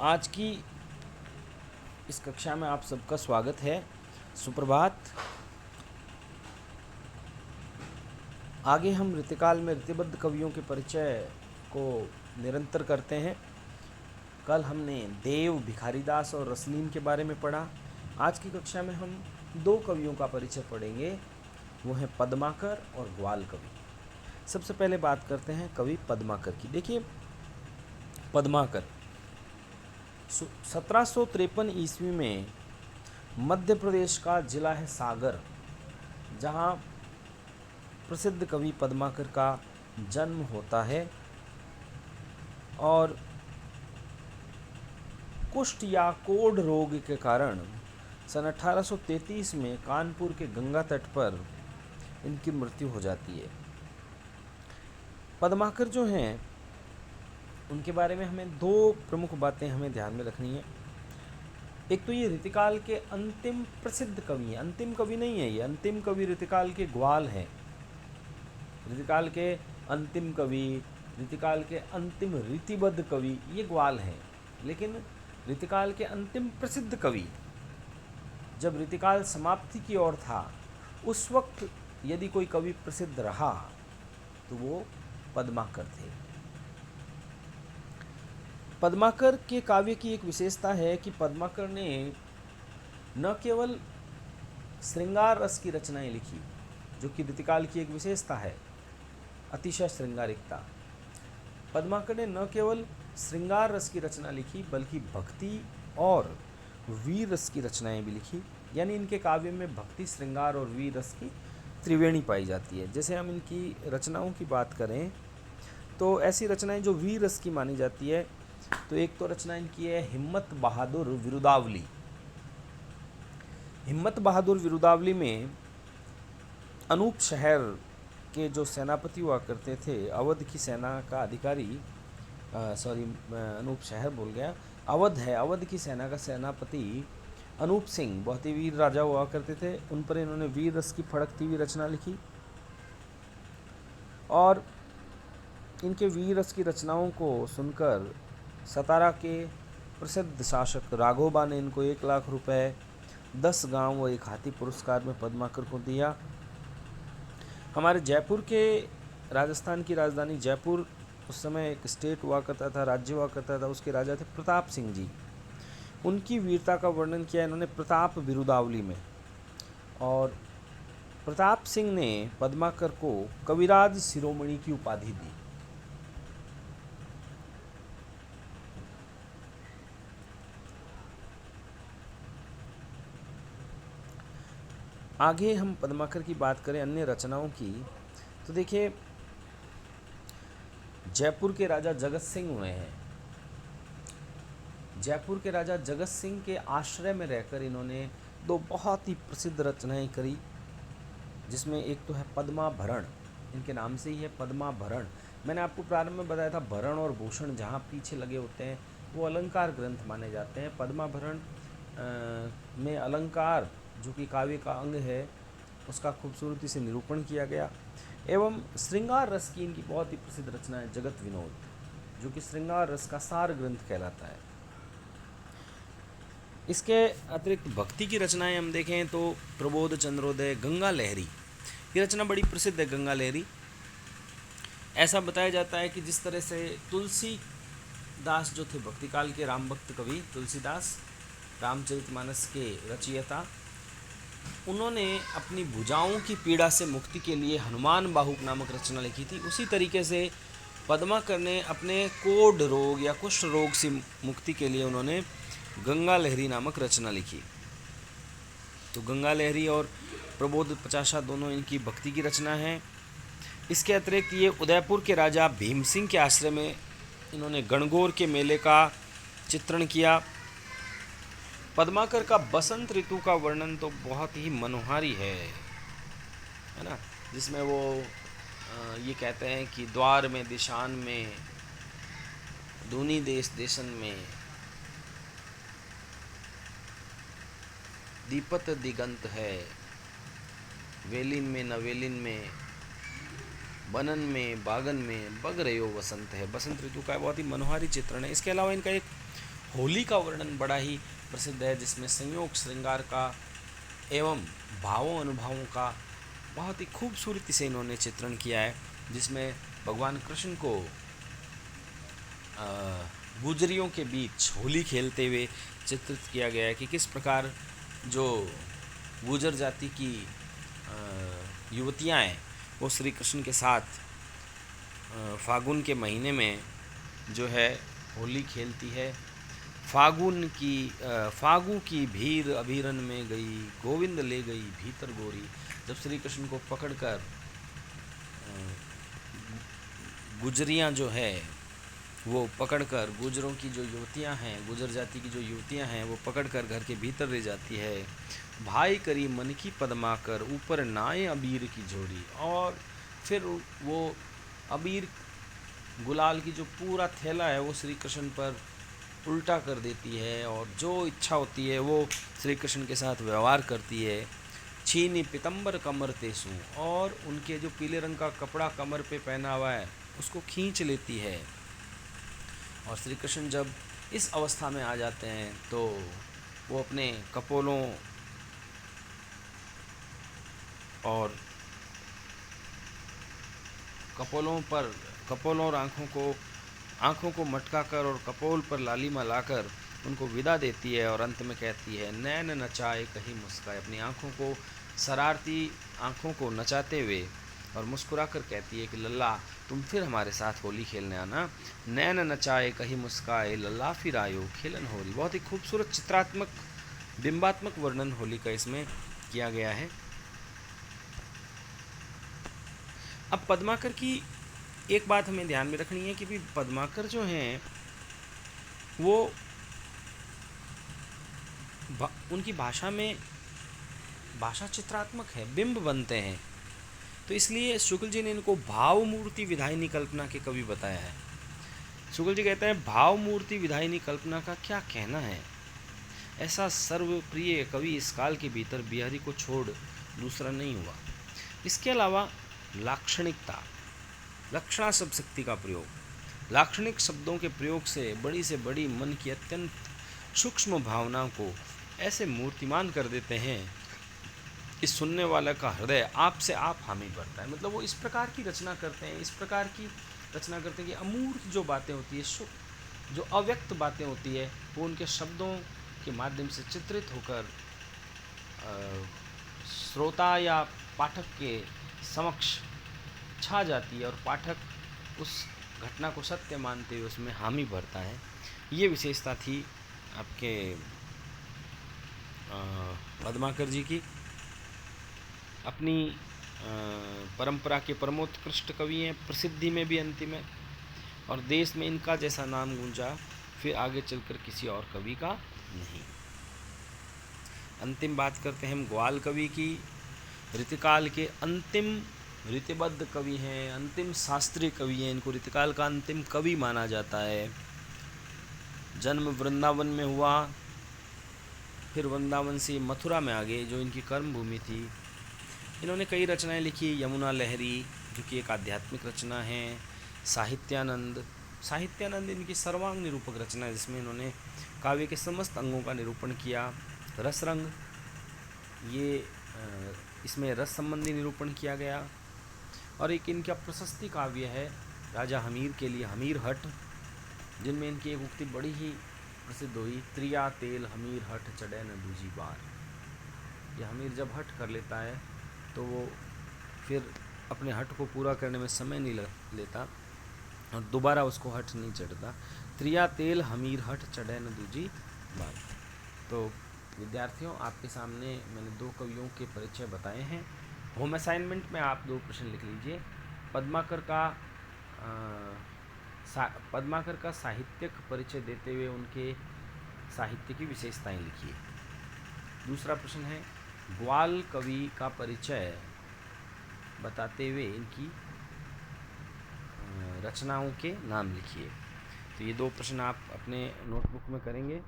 आज की इस कक्षा में आप सबका स्वागत है। सुप्रभात। आगे हम ऋतुकाल में ऋतुबद्ध कवियों के परिचय को निरंतर करते हैं। कल हमने देव, भिखारीदास और रसलीन के बारे में पढ़ा। आज की कक्षा में हम दो कवियों का परिचय पढ़ेंगे, वो हैं पद्माकर और ग्वाल कवि। सबसे पहले बात करते हैं कवि पद्माकर की। देखिए, पद्माकर 1753 ईस्वी में मध्य प्रदेश का जिला है सागर, जहाँ प्रसिद्ध कवि पद्माकर का जन्म होता है और कुष्ठ या कोढ़ रोग के कारण सन 1833 में कानपुर के गंगा तट पर इनकी मृत्यु हो जाती है। पद्माकर जो हैं, उनके बारे में हमें दो प्रमुख बातें हमें ध्यान में रखनी है। एक तो ये ऋतुकाल के अंतिम प्रसिद्ध कवि हैं। अंतिम कवि नहीं है ये, अंतिम कवि ऋतुकाल के ग्वाल हैं। ऋतुकाल के अंतिम कवि, ऋतुकाल के अंतिम रीतिबद्ध कवि ये ग्वाल हैं। लेकिन ऋतुकाल के अंतिम प्रसिद्ध कवि जब ऋतुकाल समाप्ति की ओर था, उस वक्त यदि कोई कवि प्रसिद्ध रहा तो वो पद्माकर थे। पद्माकर के काव्य की एक विशेषता है कि पद्माकर ने न केवल श्रृंगार रस की रचनाएं लिखी, जो कि ऋतुकाल की एक विशेषता है, अतिशय श्रृंगारिकता। पद्माकर ने न केवल श्रृंगार रस की रचना लिखी, बल्कि भक्ति और वीर रस की रचनाएं भी लिखी। यानी इनके काव्य में भक्ति, श्रृंगार और वीर रस की त्रिवेणी पाई जाती है। जैसे हम इनकी रचनाओं की बात करें तो ऐसी रचनाएं जो वीर रस की मानी जाती है, तो एक तो रचना इनकी है हिम्मत बहादुर विरुदावली। हिम्मत बहादुर विरुदावली में अनूप शहर के जो सेनापति हुआ करते थे, अवध की सेना का अधिकारी, अनूप शहर बोल गया, अवध है, अवध की सेना का सेनापति अनूप सिंह बहुत ही वीर राजा हुआ करते थे। उन पर इन्होंने वीर रस की फड़कती हुई रचना लिखी और इनके वीर रस की रचनाओं को सुनकर सतारा के प्रसिद्ध शासक राघोबा ने इनको 1 लाख रुपए, 10 गांव व 1 हाथी पुरस्कार में पद्माकर को दिया। हमारे जयपुर के, राजस्थान की राजधानी जयपुर उस समय एक स्टेट हुआ करता था, राज्य हुआ करता था, उसके राजा थे प्रताप सिंह जी। उनकी वीरता का वर्णन किया इन्होंने प्रताप विरुदावली में। और प्रताप सिंह ने पद्माकर को कविराज शिरोमणि की उपाधि दी। आगे हम पद्माकर की बात करें अन्य रचनाओं की, तो देखिए, जयपुर के राजा जगत सिंह हुए हैं। जयपुर के राजा जगत सिंह के आश्रय में रहकर इन्होंने दो बहुत ही प्रसिद्ध रचनाएं करी, जिसमें एक तो है पद्माभरण। इनके नाम से ही है पद्माभरण। मैंने आपको प्रारंभ में बताया था, भरण और भूषण जहाँ पीछे लगे होते हैं वो अलंकार ग्रंथ माने जाते हैं। पद्माभरण में अलंकार, जो कि काव्य का अंग है, उसका खूबसूरती से निरूपण किया गया। एवं श्रृंगार रस की इनकी बहुत ही प्रसिद्ध रचना है जगत विनोद, जो कि श्रृंगार रस का सार ग्रंथ कहलाता है। इसके अतिरिक्त भक्ति की रचनाएं हम देखें तो प्रबोध चंद्रोदय, गंगा लहरी, ये रचना बड़ी प्रसिद्ध है। गंगा लहरी, ऐसा बताया जाता है कि जिस तरह से तुलसीदास जो थे, भक्ति काल के राम भक्त कवि तुलसीदास, रामचरितमानस के रचयिता, उन्होंने अपनी भुजाओं की पीड़ा से मुक्ति के लिए हनुमान बाहुक नामक रचना लिखी थी। उसी तरीके से पद्माकर ने अपने कोढ़ रोग या कुष्ठ रोग से मुक्ति के लिए उन्होंने गंगा लहरी नामक रचना लिखी। तो गंगा लहरी और प्रबोध पचाशा दोनों इनकी भक्ति की रचना है। इसके अतिरिक्त ये उदयपुर के राजा भीम सिंह के आश्रय में इन्होंने गणगौर के मेले का चित्रण किया। पद्माकर का बसंत ऋतु का वर्णन तो बहुत ही मनोहारी है ना, जिसमें वो ये कहते हैं कि द्वार में दिशान में, दूनी देश देशन में, दीपत दिगंत है, वेलिन में नवेलिन में, बनन में बागन में बग रयो वसंत है। बसंत ऋतु का बहुत ही मनोहारी चित्रण है। इसके अलावा इनका एक होली का वर्णन बड़ा ही प्रसिद्ध है, जिसमें संयोग श्रृंगार का एवं भावों अनुभवों का बहुत ही खूबसूरती से इन्होंने चित्रण किया है, जिसमें भगवान कृष्ण को गुजरियों के बीच होली खेलते हुए चित्रित किया गया है कि किस प्रकार जो गुजर जाति की युवतियां हैं वो श्री कृष्ण के साथ फागुन के महीने में जो है होली खेलती है। फागु की भीर अभिरन में गई, गोविंद ले गई भीतर गोरी। जब श्री कृष्ण को पकड़कर गुजरियाँ जो है वो पकड़कर, गुजरों की जो युवतियाँ हैं, गुजर जाति की जो युवतियाँ हैं वो पकड़कर घर के भीतर ले जाती है। भाई करी मन की पदमाकर, ऊपर नाए अबीर की जोड़ी। और फिर वो अबीर गुलाल की जो पूरा थैला है वो श्री कृष्ण पर उल्टा कर देती है और जो इच्छा होती है वो श्री कृष्ण के साथ व्यवहार करती है। छीनी पितंबर कमर तेसु, और उनके जो पीले रंग का कपड़ा कमर पे पहना हुआ है उसको खींच लेती है। और श्री कृष्ण जब इस अवस्था में आ जाते हैं तो वो अपने कपोलों और आँखों को मटकाकर और कपोल पर लालिमा लाकर उनको विदा देती है और अंत में कहती है, नैन नचाए कहीं मुस्काए। अपनी आँखों को, शरारती आँखों को नचाते हुए और मुस्कुराकर कहती है कि लल्ला तुम फिर हमारे साथ होली खेलने आना। नैन नचाए कहीं मुस्काए, लल्ला फिर आयो खेलन होली। बहुत ही खूबसूरत चित्रात्मक बिंबात्मक वर्णन होली का इसमें किया गया है। अब पद्माकर की एक बात हमें ध्यान में रखनी है कि भी पद्माकर जो हैं वो उनकी भाषा चित्रात्मक है, बिंब बनते हैं। तो इसलिए शुक्ल जी ने इनको भाव मूर्ति विधायिनी कल्पना के कवि बताया है। शुक्ल जी कहते हैं भाव मूर्ति विधायिनी कल्पना का क्या कहना है। ऐसा सर्वप्रिय कवि इस काल के भीतर बिहारी को छोड़ दूसरा नहीं हुआ। इसके अलावा लाक्षणिकता, लक्षणा शब्द शक्ति का प्रयोग, लाक्षणिक शब्दों के प्रयोग से बड़ी मन की अत्यंत सूक्ष्म भावनाओं को ऐसे मूर्तिमान कर देते हैं इस सुनने वाला का हृदय आप से आप हामी भरता है। मतलब वो इस प्रकार की रचना करते हैं, कि अमूर्त जो बातें होती है, जो अव्यक्त बातें होती है, वो उनके शब्दों के माध्यम से चित्रित होकर श्रोता या पाठक के समक्ष छा जाती है और पाठक उस घटना को सत्य मानते हुए उसमें हामी भरता है। ये विशेषता थी आपके पद्माकर जी की। अपनी परंपरा के परमोत्कृष्ट कवि हैं, प्रसिद्धि में भी अंतिम है, और देश में इनका जैसा नाम गूंजा फिर आगे चलकर किसी और कवि का नहीं। अंतिम बात करते हैं हम ग्वाल कवि की। ऋतुकाल के अंतिम ऋतुबद्ध कवि हैं, अंतिम शास्त्रीय कवि हैं। इनको ऋतुकाल का अंतिम कवि माना जाता है। जन्म वृंदावन में हुआ, फिर वृंदावन से मथुरा में आ गए जो इनकी कर्म भूमि थी। इन्होंने कई रचनाएं लिखी। यमुना लहरी जो कि एक आध्यात्मिक रचना है। साहित्यानंद इनकी सर्वांग निरूपक रचना है, जिसमें इन्होंने काव्य के समस्त अंगों का निरूपण किया। रसरंग, ये इसमें रस संबंधी निरूपण किया गया। और एक इनका प्रशस्ति काव्य है राजा हमीर के लिए, हमीर हट, जिनमें इनकी एक उक्ति बड़ी ही प्रसिद्ध हुई, त्रिया तेल हमीर हट चढ़े न दूजी बार। यह हमीर जब हट कर लेता है तो वो फिर अपने हट को पूरा करने में समय नहीं लेता और दोबारा उसको हट नहीं चढ़ता। त्रिया तेल हमीर हट चढ़े न दूजी बार। तो विद्यार्थियों, आपके सामने मैंने दो कवियों के परिचय बताए हैं। होम असाइनमेंट में आप दो प्रश्न लिख लीजिए। पद्माकर का साहित्यिक परिचय देते हुए उनके साहित्य की विशेषताएं लिखिए। दूसरा प्रश्न है ग्वाल कवि का परिचय बताते हुए इनकी रचनाओं के नाम लिखिए। तो ये दो प्रश्न आप अपने नोटबुक में करेंगे।